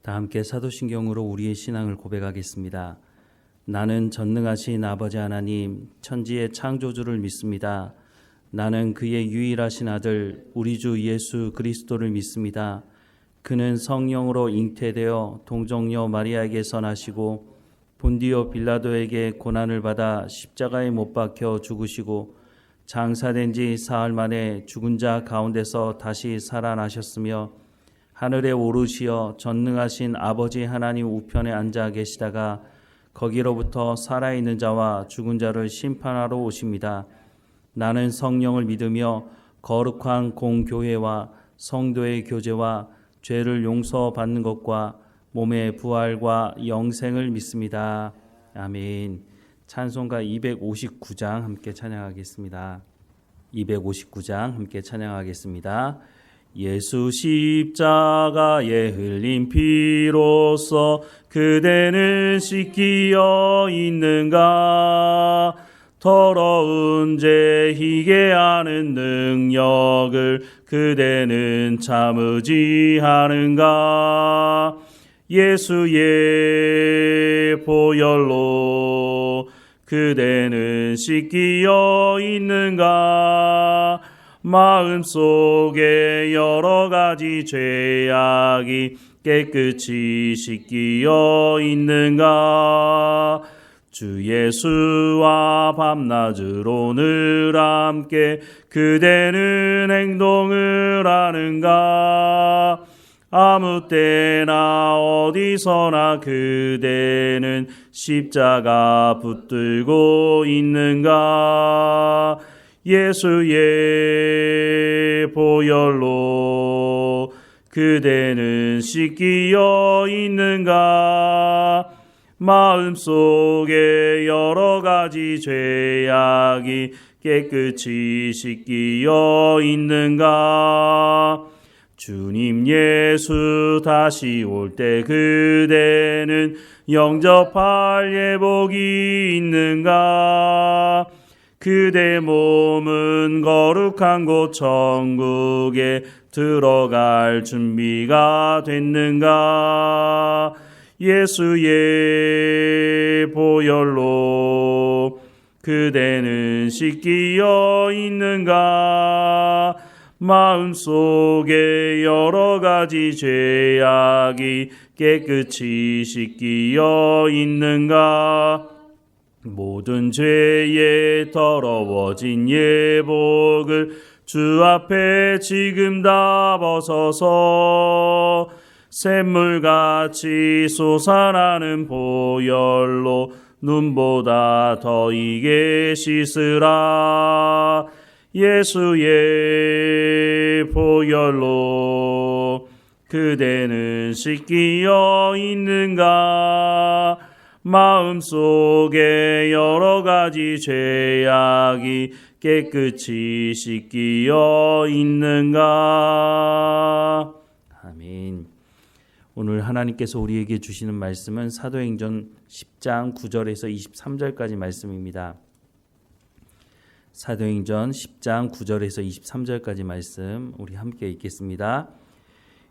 다 함께 사도신경으로 우리의 신앙을 고백하겠습니다. 나는 전능하신 아버지 하나님 천지의 창조주를 믿습니다. 나는 그의 유일하신 아들 우리 주 예수 그리스도를 믿습니다. 그는 성령으로 잉태되어 동정녀 마리아에게서 나시고 본디오 빌라도에게 고난을 받아 십자가에 못 박혀 죽으시고 장사된 지 사흘 만에 죽은 자 가운데서 다시 살아나셨으며 하늘에 오르시어 전능하신 아버지 하나님 우편에 앉아 계시다가 거기로부터 살아있는 자와 죽은 자를 심판하러 오십니다. 나는 성령을 믿으며 거룩한 공교회와 성도의 교제와 죄를 용서받는 것과 몸의 부활과 영생을 믿습니다. 아멘. 찬송가 259장 함께 찬양하겠습니다. 259장 함께 찬양하겠습니다. 예수 십자가에 흘린 피로써 그대는 씻기어 있는가? 더러운 죄 희게 하는 능력을 그대는 참으지 하는가? 예수의 보혈로 그대는 씻기어 있는가? 마음속에 여러 가지 죄악이 깨끗이 씻기어 있는가? 주 예수와 밤낮으로 늘 함께 그대는 행동을 하는가? 아무 때나 어디서나 그대는 십자가 붙들고 있는가? 예수의 보혈로 그대는 씻기어 있는가? 마음속에 여러 가지 죄악이 깨끗이 씻기어 있는가? 주님 예수 다시 올 때 그대는 영접할 예복이 있는가? 그대 몸은 거룩한 곳 천국에 들어갈 준비가 됐는가? 예수의 보혈로 그대는 씻기어 있는가? 마음속에 여러 가지 죄악이 깨끗이 씻기어 있는가? 모든 죄에 더러워진 예복을 주 앞에 지금 다 벗어서 샘물같이 솟아나는 보혈로 눈보다 더 이게 씻으라. 예수의 보혈로 그대는 씻기어 있는가? 마음속에 여러 가지 죄악이 깨끗이 씻기어 있는가? 아멘. 오늘 하나님께서 우리에게 주시는 말씀은 사도행전 10장 9절에서 23절까지 말씀입니다. 사도행전 10장 9절에서 23절까지 말씀 우리 함께 읽겠습니다.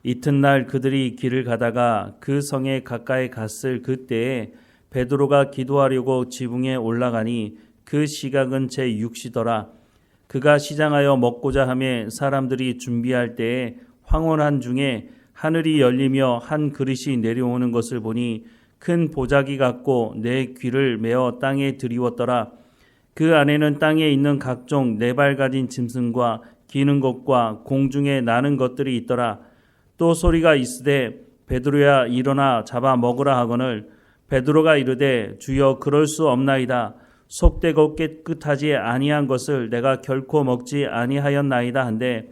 이튿날 그들이 길을 가다가 그 성에 가까이 갔을 그때에 베드로가 기도하려고 지붕에 올라가니 그 시각은 제6시더라. 그가 시장하여 먹고자 하며 사람들이 준비할 때에 황혼한 중에 하늘이 열리며 한 그릇이 내려오는 것을 보니 큰 보자기 같고 내 귀를 메어 땅에 들이웠더라. 그 안에는 땅에 있는 각종 네 발 가진 짐승과 기는 것과 공중에 나는 것들이 있더라. 또 소리가 있으되 베드로야 일어나 잡아 먹으라 하거늘 베드로가 이르되 주여 그럴 수 없나이다. 속되고 깨끗하지 아니한 것을 내가 결코 먹지 아니하였나이다 한데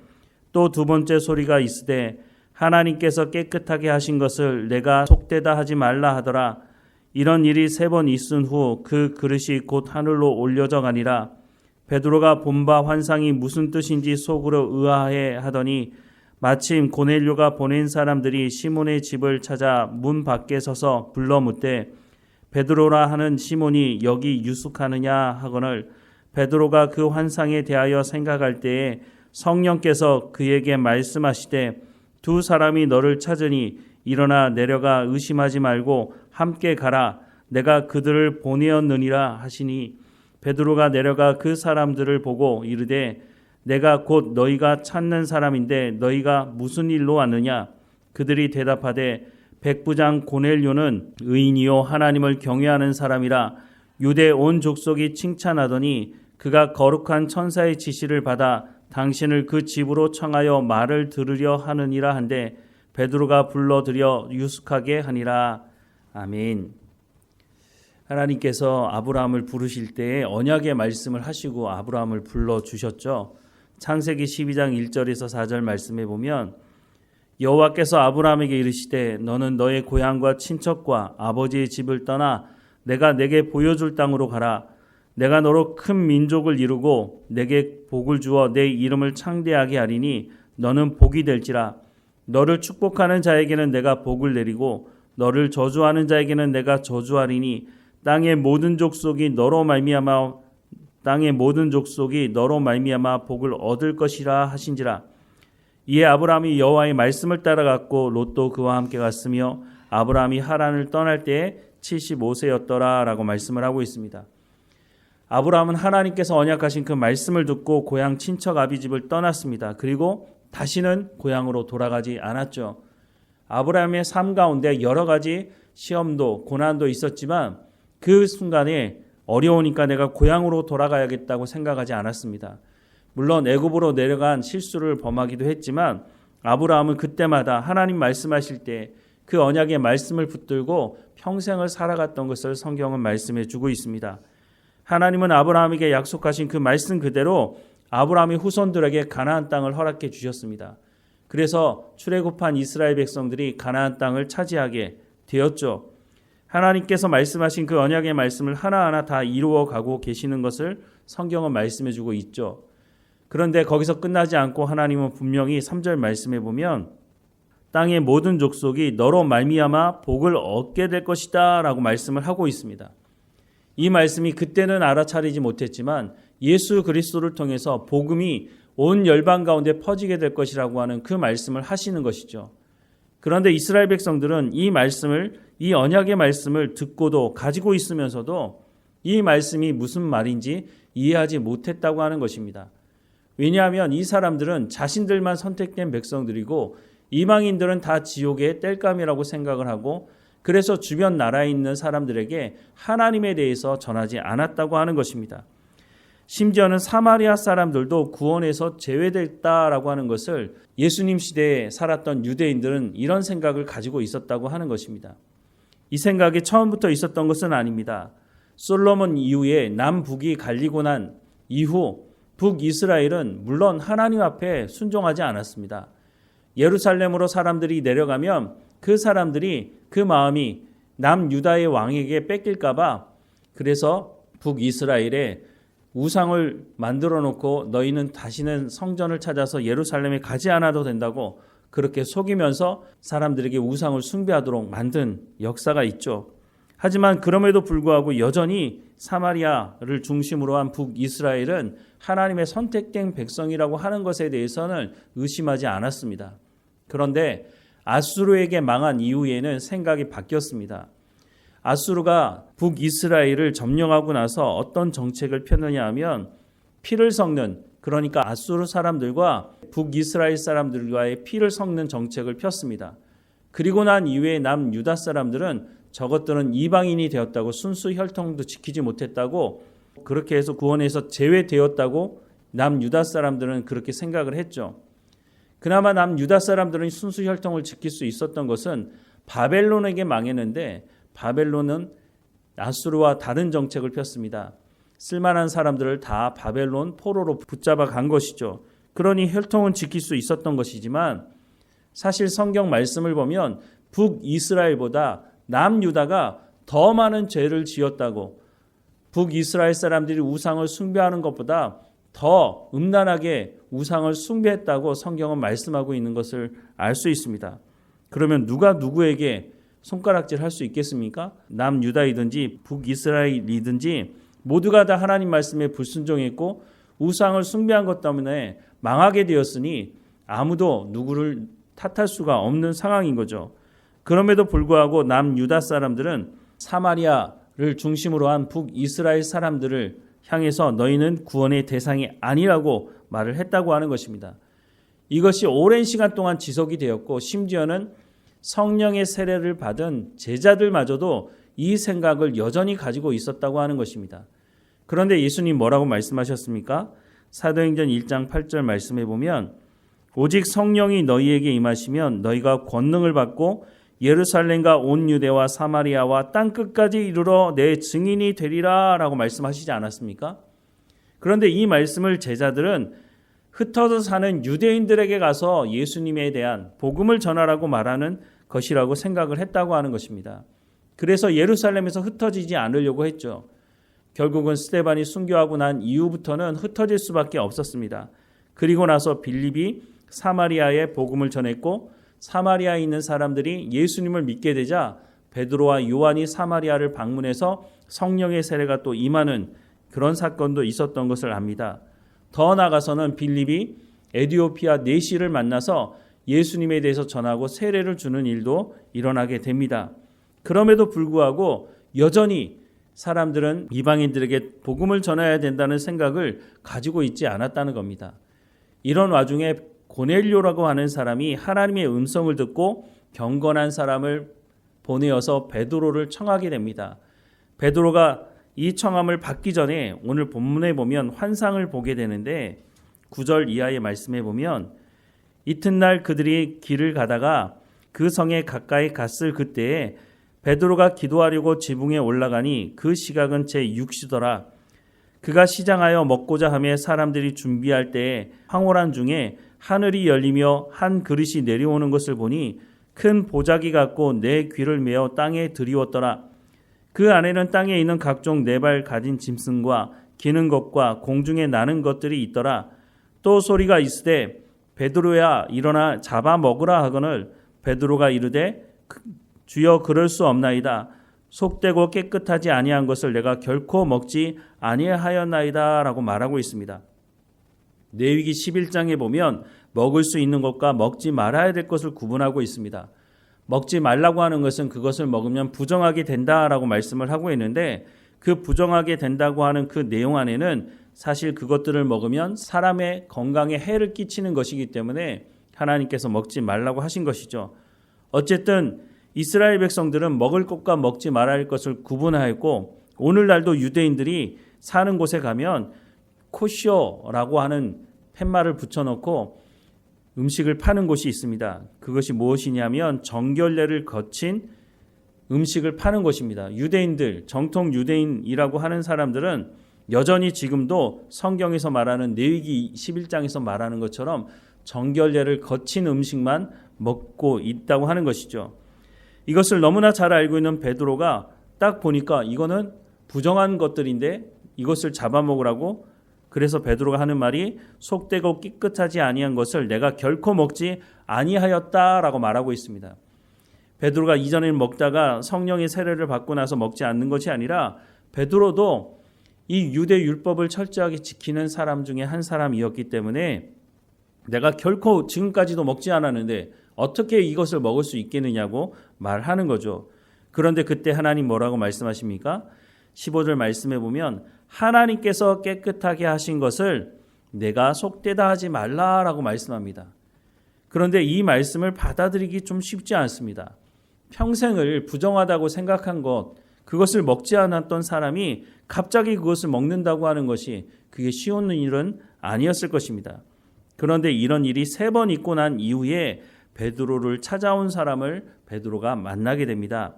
또 두 번째 소리가 있으되 하나님께서 깨끗하게 하신 것을 내가 속되다 하지 말라 하더라. 이런 일이 3번 있은 후 그 그릇이 곧 하늘로 올려져 가니라. 베드로가 본 바 환상이 무슨 뜻인지 속으로 의아해 하더니 마침 고넬료가 보낸 사람들이 시몬의 집을 찾아 문 밖에 서서 불러 묻되 베드로라 하는 시몬이 여기 유숙하느냐 하거늘 베드로가 그 환상에 대하여 생각할 때에 성령께서 그에게 말씀하시되 두 사람이 너를 찾으니 일어나 내려가 의심하지 말고 함께 가라. 내가 그들을 보내었느니라 하시니 베드로가 내려가 그 사람들을 보고 이르되 내가 곧 너희가 찾는 사람인데 너희가 무슨 일로 왔느냐? 그들이 대답하되 백부장 고넬료는 의인이요 하나님을 경외하는 사람이라 유대 온 족속이 칭찬하더니 그가 거룩한 천사의 지시를 받아 당신을 그 집으로 청하여 말을 들으려 하느니라 한데 베드로가 불러들여 유숙하게 하니라. 아멘. 하나님께서 아브라함을 부르실 때에 언약의 말씀을 하시고 아브라함을 불러주셨죠. 창세기 12장 1절에서 4절 말씀에 보면 여호와께서 아브라함에게 이르시되 너는 너의 고향과 친척과 아버지의 집을 떠나 내가 내게 보여줄 땅으로 가라. 내가 너로 큰 민족을 이루고 내게 복을 주어 내 이름을 창대하게 하리니 너는 복이 될지라. 너를 축복하는 자에게는 내가 복을 내리고 너를 저주하는 자에게는 내가 저주하리니 땅의 모든 족속이 너로 말미암아 복을 얻을 것이라 하신지라. 이에 아브라함이 여호와의 말씀을 따라갔고 롯도 그와 함께 갔으며 아브라함이 하란을 떠날 때에 75세였더라 라고 말씀을 하고 있습니다. 아브라함은 하나님께서 언약하신 그 말씀을 듣고 고향 친척 아비집을 떠났습니다. 그리고 다시는 고향으로 돌아가지 않았죠. 아브라함의 삶 가운데 여러 가지 시험도 고난도 있었지만 그 순간에 어려우니까 내가 고향으로 돌아가야겠다고 생각하지 않았습니다. 물론 애굽으로 내려간 실수를 범하기도 했지만 아브라함은 그때마다 하나님 말씀하실 때 그 언약의 말씀을 붙들고 평생을 살아갔던 것을 성경은 말씀해 주고 있습니다. 하나님은 아브라함에게 약속하신 그 말씀 그대로 아브라함의 후손들에게 가나안 땅을 허락해 주셨습니다. 그래서 출애굽한 이스라엘 백성들이 가나안 땅을 차지하게 되었죠. 하나님께서 말씀하신 그 언약의 말씀을 하나하나 다 이루어 가고 계시는 것을 성경은 말씀해 주고 있죠. 그런데 거기서 끝나지 않고 하나님은 분명히 3절 말씀해 보면 땅의 모든 족속이 너로 말미암아 복을 얻게 될 것이다 라고 말씀을 하고 있습니다. 이 말씀이 그때는 알아차리지 못했지만 예수 그리스도를 통해서 복음이 온 열방 가운데 퍼지게 될 것이라고 하는 그 말씀을 하시는 것이죠. 그런데 이스라엘 백성들은 이 언약의 말씀을 듣고도 가지고 있으면서도 이 말씀이 무슨 말인지 이해하지 못했다고 하는 것입니다. 왜냐하면 이 사람들은 자신들만 선택된 백성들이고 이방인들은 다 지옥의 땔감이라고 생각을 하고 그래서 주변 나라에 있는 사람들에게 하나님에 대해서 전하지 않았다고 하는 것입니다. 심지어는 사마리아 사람들도 구원에서 제외됐다라고 하는 것을 예수님 시대에 살았던 유대인들은 이런 생각을 가지고 있었다고 하는 것입니다. 이 생각이 처음부터 있었던 것은 아닙니다. 솔로몬 이후에 남북이 갈리고 난 이후 북이스라엘은 물론 하나님 앞에 순종하지 않았습니다. 예루살렘으로 사람들이 내려가면 그 사람들이 그 마음이 남유다의 왕에게 뺏길까 봐 그래서 북이스라엘에 우상을 만들어 놓고 너희는 다시는 성전을 찾아서 예루살렘에 가지 않아도 된다고 그렇게 속이면서 사람들에게 우상을 숭배하도록 만든 역사가 있죠. 하지만 그럼에도 불구하고 여전히 사마리아를 중심으로 한 북이스라엘은 하나님의 선택된 백성이라고 하는 것에 대해서는 의심하지 않았습니다. 그런데 아수르에게 망한 이후에는 생각이 바뀌었습니다. 아수르가 북이스라엘을 점령하고 나서 어떤 정책을 폈느냐 하면 피를 섞는, 그러니까 아수르 사람들과 북이스라엘 사람들과의 피를 섞는 정책을 폈습니다. 그리고 난 이후에 남유다 사람들은 저것들은 이방인이 되었다고 순수 혈통도 지키지 못했다고 그렇게 해서 구원에서 제외되었다고 남유다 사람들은 그렇게 생각을 했죠. 그나마 남유다 사람들은 순수 혈통을 지킬 수 있었던 것은 바벨론에게 망했는데 바벨론은 아수르와 다른 정책을 폈습니다. 쓸만한 사람들을 다 바벨론 포로로 붙잡아 간 것이죠. 그러니 혈통은 지킬 수 있었던 것이지만 사실 성경 말씀을 보면 북이스라엘보다 남유다가 더 많은 죄를 지었다고, 북이스라엘 사람들이 우상을 숭배하는 것보다 더 음란하게 우상을 숭배했다고 성경은 말씀하고 있는 것을 알 수 있습니다. 그러면 누가 누구에게 손가락질 할 수 있겠습니까? 남유다이든지 북이스라엘이든지 모두가 다 하나님 말씀에 불순종했고 우상을 숭배한 것 때문에 망하게 되었으니 아무도 누구를 탓할 수가 없는 상황인 거죠. 그럼에도 불구하고 남유다 사람들은 사마리아를 중심으로 한 북이스라엘 사람들을 향해서 너희는 구원의 대상이 아니라고 말을 했다고 하는 것입니다. 이것이 오랜 시간 동안 지속이 되었고 심지어는 성령의 세례를 받은 제자들마저도 이 생각을 여전히 가지고 있었다고 하는 것입니다. 그런데 예수님 뭐라고 말씀하셨습니까? 사도행전 1장 8절 말씀해 보면 오직 성령이 너희에게 임하시면 너희가 권능을 받고 예루살렘과 온 유대와 사마리아와 땅끝까지 이르러 내 증인이 되리라 라고 말씀하시지 않았습니까? 그런데 이 말씀을 제자들은 흩어져 사는 유대인들에게 가서 예수님에 대한 복음을 전하라고 말하는 것이라고 생각을 했다고 하는 것입니다. 그래서 예루살렘에서 흩어지지 않으려고 했죠. 결국은 스데반이 순교하고 난 이후부터는 흩어질 수밖에 없었습니다. 그리고 나서 빌립이 사마리아에 복음을 전했고 사마리아에 있는 사람들이 예수님을 믿게 되자 베드로와 요한이 사마리아를 방문해서 성령의 세례가 또 임하는 그런 사건도 있었던 것을 압니다. 더 나아가서는 빌립이 에디오피아 네시를 만나서 예수님에 대해서 전하고 세례를 주는 일도 일어나게 됩니다. 그럼에도 불구하고 여전히 사람들은 이방인들에게 복음을 전해야 된다는 생각을 가지고 있지 않았다는 겁니다. 이런 와중에 고넬료라고 하는 사람이 하나님의 음성을 듣고 경건한 사람을 보내어서 베드로를 청하게 됩니다. 베드로가 이 청함을 받기 전에 오늘 본문에 보면 환상을 보게 되는데 9절 이하의 말씀에 보면 이튿날 그들이 길을 가다가 그 성에 가까이 갔을 그때에 베드로가 기도하려고 지붕에 올라가니 그 시각은 제6시더라. 그가 시장하여 먹고자 하며 사람들이 준비할 때에 황홀한 중에 하늘이 열리며 한 그릇이 내려오는 것을 보니 큰 보자기 같고 내 귀를 메어 땅에 들이웠더라. 그 안에는 땅에 있는 각종 네 발 가진 짐승과 기는 것과 공중에 나는 것들이 있더라. 또 소리가 있으되 베드로야 일어나 잡아 먹으라 하거늘 베드로가 이르되 주여 그럴 수 없나이다. 속되고 깨끗하지 아니한 것을 내가 결코 먹지 아니하였나이다 라고 말하고 있습니다. 레위기 11장에 보면 먹을 수 있는 것과 먹지 말아야 될 것을 구분하고 있습니다. 먹지 말라고 하는 것은 그것을 먹으면 부정하게 된다라고 말씀을 하고 있는데 그 부정하게 된다고 하는 그 내용 안에는 사실 그것들을 먹으면 사람의 건강에 해를 끼치는 것이기 때문에 하나님께서 먹지 말라고 하신 것이죠. 어쨌든 이스라엘 백성들은 먹을 것과 먹지 말아야 할 것을 구분하였고 오늘날도 유대인들이 사는 곳에 가면 코셔라고 하는 팻말을 붙여놓고 음식을 파는 곳이 있습니다. 그것이 무엇이냐면 정결례를 거친 음식을 파는 곳입니다. 유대인들, 정통 유대인이라고 하는 사람들은 여전히 지금도 성경에서 말하는 레위기 11장에서 말하는 것처럼 정결례를 거친 음식만 먹고 있다고 하는 것이죠. 이것을 너무나 잘 알고 있는 베드로가 딱 보니까 이거는 부정한 것들인데 이것을 잡아먹으라고 그래서 베드로가 하는 말이 속되고 깨끗하지 아니한 것을 내가 결코 먹지 아니하였다라고 말하고 있습니다. 베드로가 이전에 먹다가 성령의 세례를 받고 나서 먹지 않는 것이 아니라 베드로도 이 유대 율법을 철저하게 지키는 사람 중에 한 사람이었기 때문에 내가 결코 지금까지도 먹지 않았는데 어떻게 이것을 먹을 수 있겠느냐고 말하는 거죠. 그런데 그때 하나님 뭐라고 말씀하십니까? 15절 말씀해 보면 하나님께서 깨끗하게 하신 것을 내가 속되다 하지 말라라고 말씀합니다. 그런데 이 말씀을 받아들이기 좀 쉽지 않습니다. 평생을 부정하다고 생각한 것, 그것을 먹지 않았던 사람이 갑자기 그것을 먹는다고 하는 것이 그게 쉬운 일은 아니었을 것입니다. 그런데 이런 일이 3번 있고 난 이후에 베드로를 찾아온 사람을 베드로가 만나게 됩니다.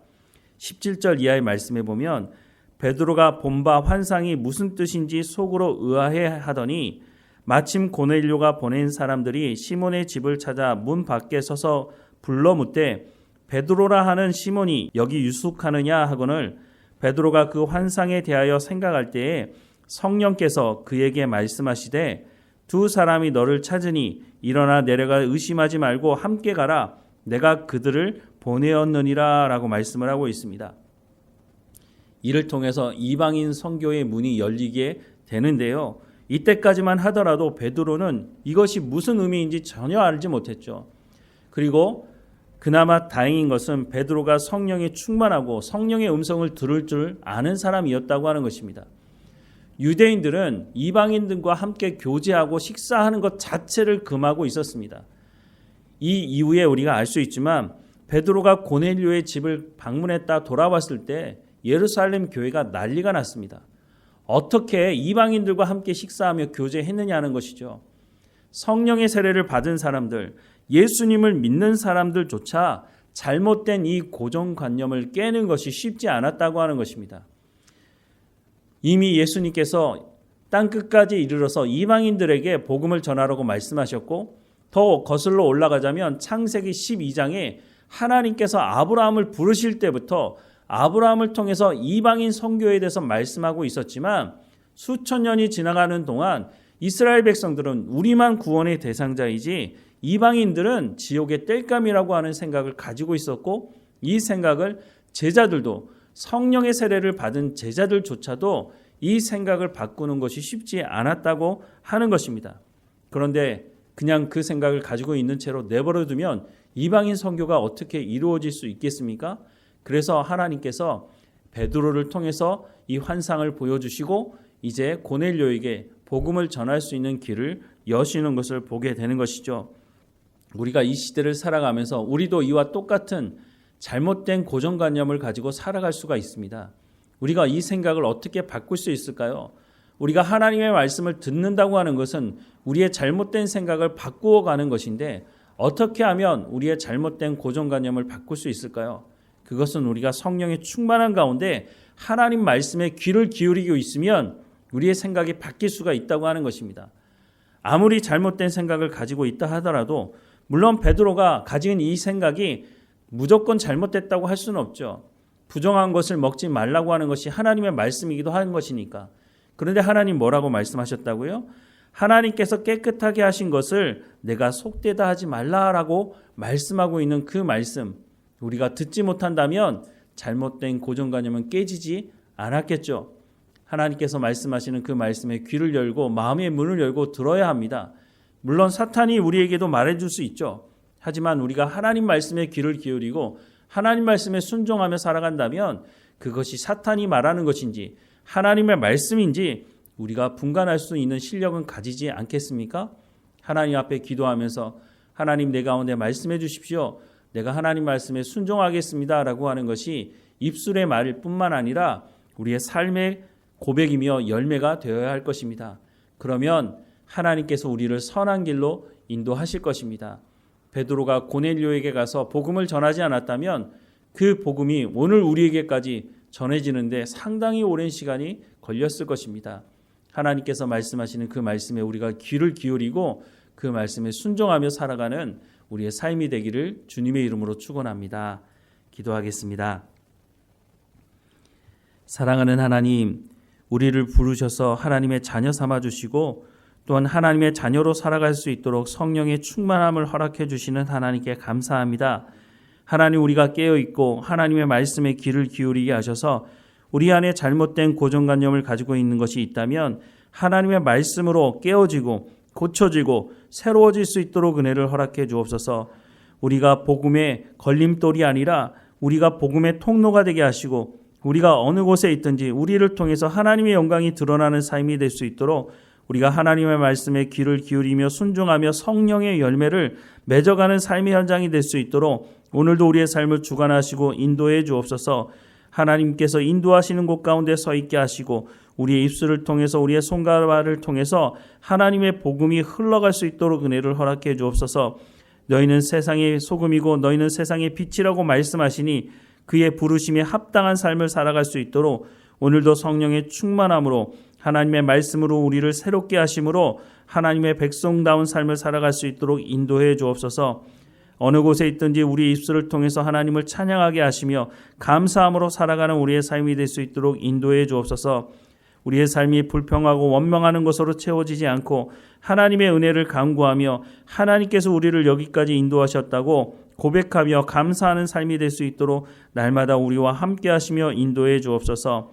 17절 이하의 말씀에 보면 베드로가 본 바 환상이 무슨 뜻인지 속으로 의아해 하더니 마침 고넬료가 보낸 사람들이 시몬의 집을 찾아 문 밖에 서서 불러 묻되 베드로라 하는 시몬이 여기 유숙하느냐 하거늘 베드로가 그 환상에 대하여 생각할 때에 성령께서 그에게 말씀하시되 두 사람이 너를 찾으니 일어나 내려가 의심하지 말고 함께 가라 내가 그들을 보내었느니라 라고 말씀을 하고 있습니다. 이를 통해서 이방인 선교의 문이 열리게 되는데요. 이때까지만 하더라도 베드로는 이것이 무슨 의미인지 전혀 알지 못했죠. 그리고 그나마 다행인 것은 베드로가 성령에 충만하고 성령의 음성을 들을 줄 아는 사람이었다고 하는 것입니다. 유대인들은 이방인들과 함께 교제하고 식사하는 것 자체를 금하고 있었습니다. 이 이후에 우리가 알 수 있지만 베드로가 고넬료의 집을 방문했다 돌아왔을 때 예루살렘 교회가 난리가 났습니다. 어떻게 이방인들과 함께 식사하며 교제했느냐는 것이죠. 성령의 세례를 받은 사람들, 예수님을 믿는 사람들조차 잘못된 이 고정관념을 깨는 것이 쉽지 않았다고 하는 것입니다. 이미 예수님께서 땅끝까지 이르러서 이방인들에게 복음을 전하라고 말씀하셨고, 더 거슬러 올라가자면 창세기 12장에 하나님께서 아브라함을 부르실 때부터 아브라함을 통해서 이방인 선교에 대해서 말씀하고 있었지만, 수천 년이 지나가는 동안 이스라엘 백성들은 우리만 구원의 대상자이지 이방인들은 지옥의 땔감이라고 하는 생각을 가지고 있었고, 이 생각을 제자들도, 성령의 세례를 받은 제자들조차도 이 생각을 바꾸는 것이 쉽지 않았다고 하는 것입니다. 그런데 그냥 그 생각을 가지고 있는 채로 내버려 두면 이방인 선교가 어떻게 이루어질 수 있겠습니까? 그래서 하나님께서 베드로를 통해서 이 환상을 보여주시고 이제 고넬료에게 복음을 전할 수 있는 길을 여시는 것을 보게 되는 것이죠. 우리가 이 시대를 살아가면서 우리도 이와 똑같은 잘못된 고정관념을 가지고 살아갈 수가 있습니다. 우리가 이 생각을 어떻게 바꿀 수 있을까요? 우리가 하나님의 말씀을 듣는다고 하는 것은 우리의 잘못된 생각을 바꾸어 가는 것인데, 어떻게 하면 우리의 잘못된 고정관념을 바꿀 수 있을까요? 그것은 우리가 성령의 충만한 가운데 하나님 말씀에 귀를 기울이고 있으면 우리의 생각이 바뀔 수가 있다고 하는 것입니다. 아무리 잘못된 생각을 가지고 있다 하더라도, 물론 베드로가 가진 이 생각이 무조건 잘못됐다고 할 수는 없죠. 부정한 것을 먹지 말라고 하는 것이 하나님의 말씀이기도 한 것이니까. 그런데 하나님 뭐라고 말씀하셨다고요? 하나님께서 깨끗하게 하신 것을 내가 속되다 하지 말라라고 말씀하고 있는 그 말씀, 우리가 듣지 못한다면 잘못된 고정관념은 깨지지 않았겠죠. 하나님께서 말씀하시는 그 말씀에 귀를 열고 마음의 문을 열고 들어야 합니다. 물론 사탄이 우리에게도 말해줄 수 있죠. 하지만 우리가 하나님 말씀에 귀를 기울이고 하나님 말씀에 순종하며 살아간다면 그것이 사탄이 말하는 것인지 하나님의 말씀인지 우리가 분간할 수 있는 실력은 가지지 않겠습니까? 하나님 앞에 기도하면서 하나님 내 가운데 말씀해 주십시오. 내가 하나님 말씀에 순종하겠습니다 라고 하는 것이 입술의 말일 뿐만 아니라 우리의 삶의 고백이며 열매가 되어야 할 것입니다. 그러면 하나님께서 우리를 선한 길로 인도하실 것입니다. 베드로가 고넬료에게 가서 복음을 전하지 않았다면 그 복음이 오늘 우리에게까지 전해지는데 상당히 오랜 시간이 걸렸을 것입니다. 하나님께서 말씀하시는 그 말씀에 우리가 귀를 기울이고 그 말씀에 순종하며 살아가는 우리의 삶이 되기를 주님의 이름으로 축원합니다. 기도하겠습니다. 사랑하는 하나님, 우리를 부르셔서 하나님의 자녀 삼아주시고 또한 하나님의 자녀로 살아갈 수 있도록 성령의 충만함을 허락해 주시는 하나님께 감사합니다. 하나님, 우리가 깨어있고 하나님의 말씀에 귀를 기울이게 하셔서 우리 안에 잘못된 고정관념을 가지고 있는 것이 있다면 하나님의 말씀으로 깨어지고 고쳐지고 새로워질 수 있도록 은혜를 허락해 주옵소서. 우리가 복음의 걸림돌이 아니라 우리가 복음의 통로가 되게 하시고 우리가 어느 곳에 있든지 우리를 통해서 하나님의 영광이 드러나는 삶이 될 수 있도록 우리가 하나님의 말씀에 귀를 기울이며 순종하며 성령의 열매를 맺어가는 삶의 현장이 될 수 있도록 오늘도 우리의 삶을 주관하시고 인도해 주옵소서. 하나님께서 인도하시는 곳 가운데 서 있게 하시고 우리의 입술을 통해서 우리의 손과 발을 통해서 하나님의 복음이 흘러갈 수 있도록 은혜를 허락해 주옵소서. 너희는 세상의 소금이고 너희는 세상의 빛이라고 말씀하시니 그의 부르심에 합당한 삶을 살아갈 수 있도록 오늘도 성령의 충만함으로 하나님의 말씀으로 우리를 새롭게 하심으로 하나님의 백성다운 삶을 살아갈 수 있도록 인도해 주옵소서. 어느 곳에 있든지 우리의 입술을 통해서 하나님을 찬양하게 하시며 감사함으로 살아가는 우리의 삶이 될 수 있도록 인도해 주옵소서. 우리의 삶이 불평하고 원망하는 것으로 채워지지 않고 하나님의 은혜를 간구하며 하나님께서 우리를 여기까지 인도하셨다고 고백하며 감사하는 삶이 될 수 있도록 날마다 우리와 함께 하시며 인도해 주옵소서.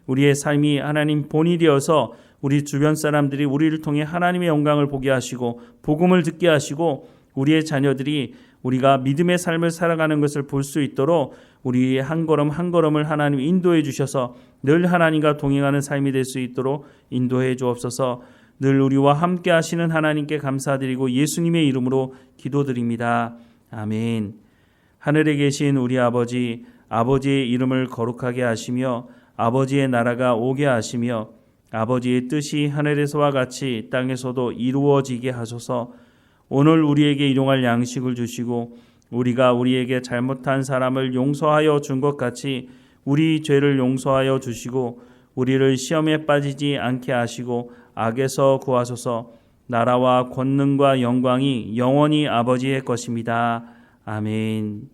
우리의 삶이 하나님 본이 되어서 우리 주변 사람들이 우리를 통해 하나님의 영광을 보게 하시고 복음을 듣게 하시고 우리의 자녀들이 우리가 믿음의 삶을 살아가는 것을 볼 수 있도록 우리의 한 걸음 한 걸음을 하나님 인도해 주셔서 늘 하나님과 동행하는 삶이 될 수 있도록 인도해 주옵소서. 늘 우리와 함께 하시는 하나님께 감사드리고 예수님의 이름으로 기도드립니다. 아멘. 하늘에 계신 우리 아버지, 아버지의 이름을 거룩하게 하시며 아버지의 나라가 오게 하시며 아버지의 뜻이 하늘에서와 같이 땅에서도 이루어지게 하소서. 오늘 우리에게 일용할 양식을 주시고 우리가 우리에게 잘못한 사람을 용서하여 준 것 같이 우리 죄를 용서하여 주시고 우리를 시험에 빠지지 않게 하시고 악에서 구하소서. 나라와 권능과 영광이 영원히 아버지의 것입니다. 아멘.